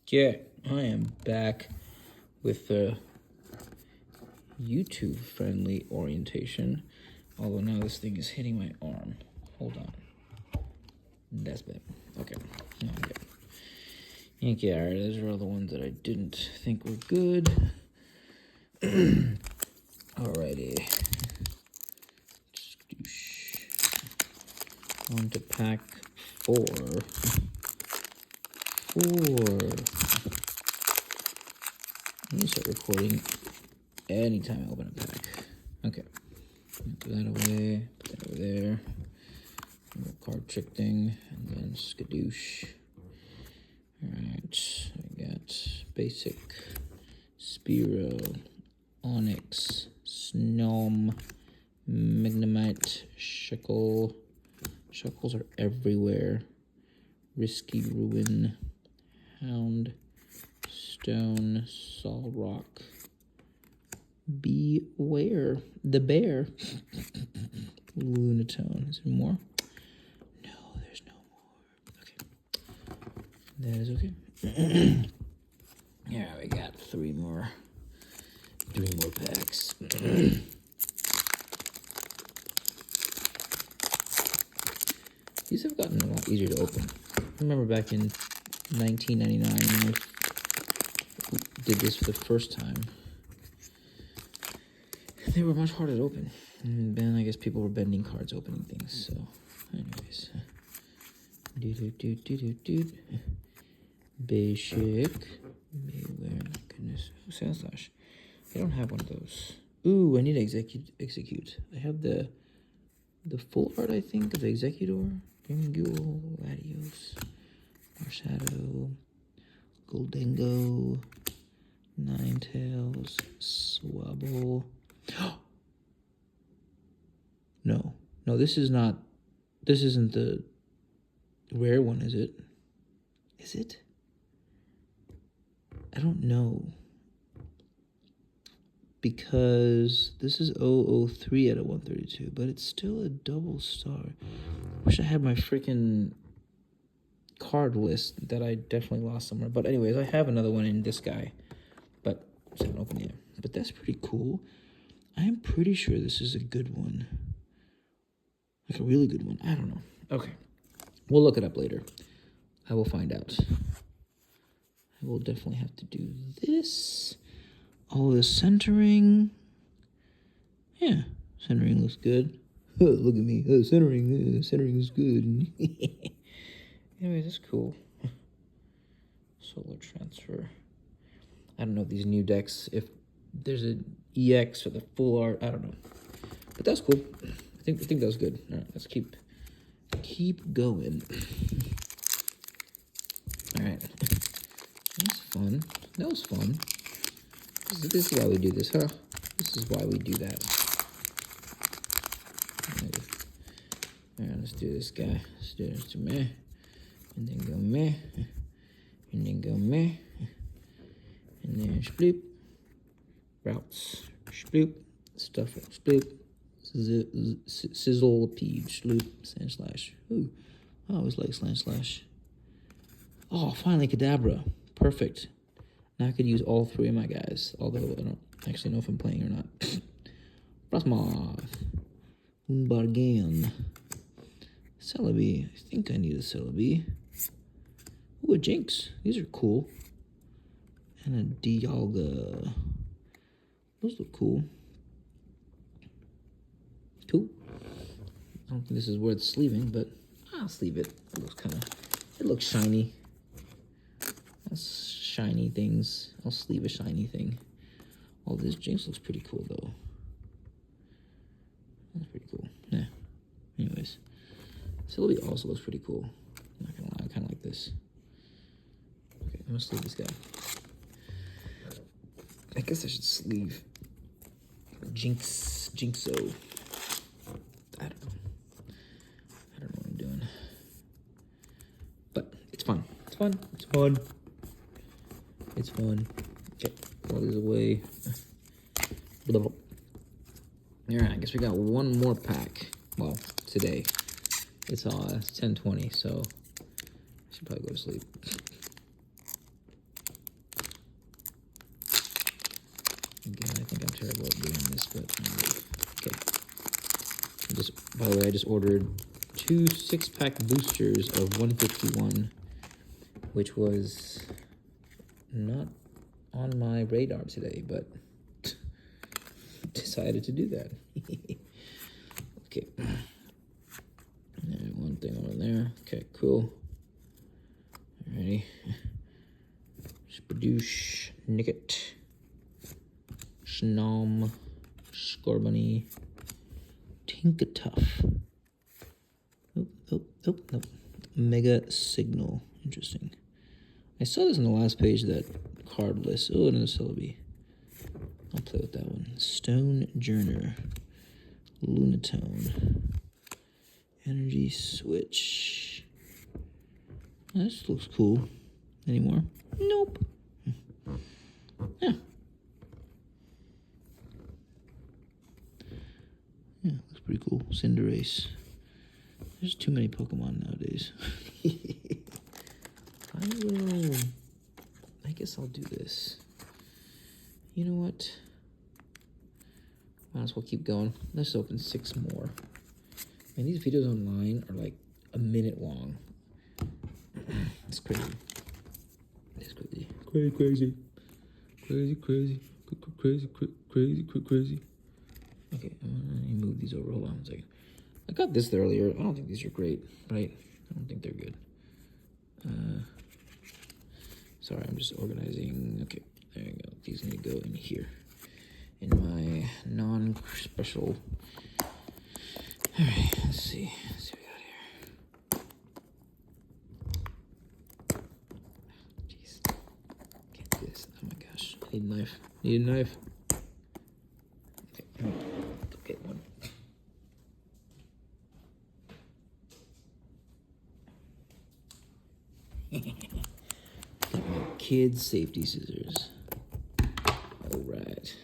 Yeah, I am back with the YouTube-friendly orientation. Although now this thing is hitting my arm. Hold on. That's bad. Okay, now I'm good. Okay, alright, those are all the ones that I didn't think were good. Alrighty. On to pack 4. I need to start recording anytime I open a pack. Okay. Put that away. Put that over there. Card trick thing. And then skadoosh. Alright. I got basic, Spearow, Onyx, Snom, Magnemite, Shuckle. Shuckles are everywhere. Risky Ruin, Hound, Stone, Solrock, Beware, the Bear, Lunatone. Is there more? No, there's no more. Okay. That is okay. Yeah, we got 3 more. 3 more packs. These have gotten a lot easier to open. I remember back in 1999 when I did this for the first time. They were much harder to open. And then I guess people were bending cards opening things. So, anyways. Basic. Beware. Goodness. Oh, Sandslash. I don't have one of those. Ooh, I need to execute. I have the full art, I think, of the Executor. Grimgul, Latios, Marshadow, Goldengo, Ninetales, Swabble. No, this isn't the rare one, is it? Is it? I don't know. Because this is 003 out of 132, but it's still a double star. Wish I had my freaking card list that I definitely lost somewhere. But anyways, I have another one in this guy, but I haven't opened it yet. But that's pretty cool. I am pretty sure this is a good one. Like a really good one. I don't know. Okay. We'll look it up later. I will find out. I will definitely have to do this. All the centering. Yeah, centering looks good. Look at me. Centering is good. Anyways, that's cool. Solar transfer. I don't know if these new decks, if there's an EX or the full art, I don't know. But that's cool. I think that was good. All right, let's keep going. All right. That's fun. That was fun. This is why we do this, huh? This is why we do that. Alright, let's do this guy. Let's do this to meh. And then go meh. And then go meh. And then sploop. Routes. Sploop. Stuff. Sploop. Sizzle. Peach. Sloop. Sandslash. Ooh. I always like Sandslash. Oh, finally Kadabra. Perfect. Now I could use all 3 of my guys, although I don't actually know if I'm playing or not. Frostmoth. Unbargain. Celebi. I think I need a Celebi. Ooh, a Jinx. These are cool. And a Dialga. Those look cool. Cool. I don't think this is worth sleeving, but I'll sleeve it. It looks shiny. That's shiny things. I'll sleeve a shiny thing. Oh, this Jinx looks pretty cool, though. That's pretty cool. Yeah. Anyways. Celebi also looks pretty cool. I'm not gonna lie, I kind of like this. Okay, I'm gonna sleeve this guy. I guess I should sleeve Jinxo. I don't know what I'm doing. But it's fun. It's fun. Okay, throw these away. Blah. Alright, I guess we got one more pack. Well, today. It's 10:20, so I should probably go to sleep. terrible at doing this, but okay. By the way, I just ordered 2 6-pack boosters of 151, which was not on my radar today, but decided to do that. Okay. And one thing over there. Okay, cool. Alrighty. Spadoosh, Nicket, Schnom, Scorbunny, Tinkatuff. Nope. Mega Signal. Interesting. I saw this on the last page of that card list. Oh, another Celebi. I'll play with that one. Stone Journer. Lunatone. Energy Switch. This looks cool. Any more? Nope. Yeah. Yeah, looks pretty cool. Cinderace. There's too many Pokemon nowadays. I guess I'll do this. You know what? Might as well keep going. Let's open 6 more. And these videos online are like a minute long. It's crazy. It's crazy. Crazy. Okay, I'm gonna move these over. Hold on a second. I got this earlier. I don't think these are great, right? I don't think they're good. Sorry, I'm just organizing. Okay, there you go. These need to go in here. In my non-special. Alright, let's see. Let's see what we got here. Jeez. Can't do this. Oh my gosh. I need a knife. Need a knife. Okay, okay, one. Kids safety scissors. All right.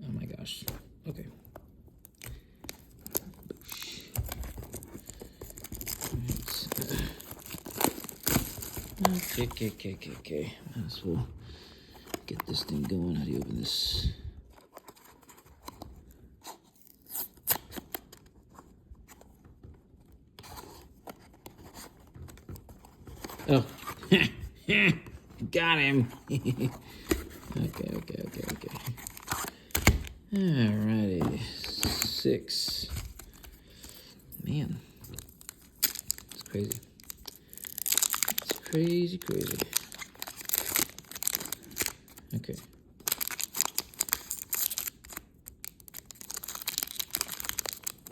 Oh my gosh. Okay. Okay. Might as well get this thing going. How do you open this? Oh. Got him. Okay. Alrighty. 6. Man. It's crazy. It's crazy. Okay.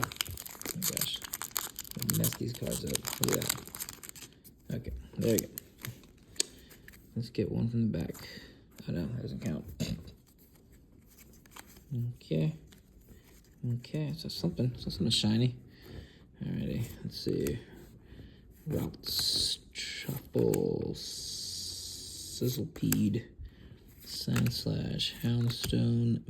Oh my gosh. I messed these cards up. Look at that. Okay. There you go. Let's get one from the back. Oh no, that doesn't count. Okay, so something shiny. Alrighty, let's see. Routes, Truffle, Sizzlepede, Sandslash, Houndstone,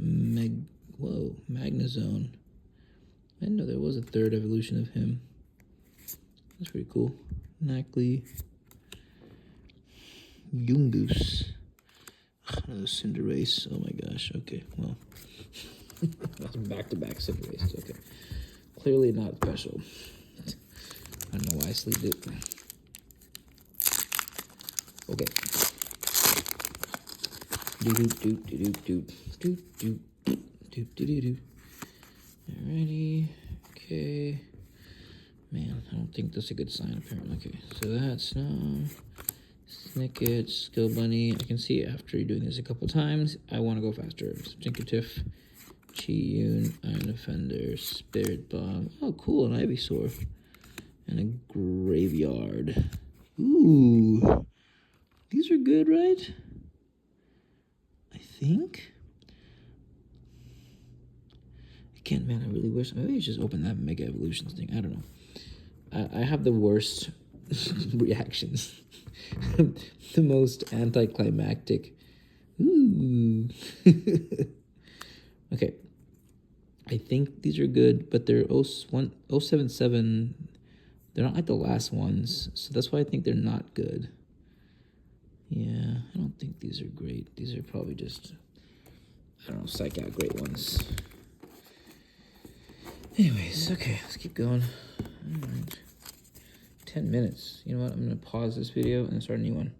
Magnezone. I didn't know there was a 3rd evolution of him. That's pretty cool. Knackley, Yungoos. Another Cinderace. Oh my gosh. Okay, well. That's back-to-back Cinderace. Okay. Clearly not special. I don't know why I sleeved it. Okay. Alrighty. Okay. Man, I don't think that's a good sign, apparently. Okay, so that's Snicket, Scorbunny. I can see after doing this a couple times, I want to go faster. Tinkatuff, Chiyun, Iron Defender, Spirit Bomb. Oh, cool, an Ivysaur. And a Graveyard. Ooh. These are good, right? I think. Man, I really wish. Maybe I should just open that Mega Evolutions thing. I don't know. I have the worst reactions. The most anticlimactic. Ooh. Okay. I think these are good, but they're 077. They're not like the last ones, so that's why I think they're not good. Yeah, I don't think these are great. These are probably just... I don't know, psych out great ones. Anyways, okay, let's keep going. All right. 10 minutes. You know what? I'm going to pause this video and start a new one.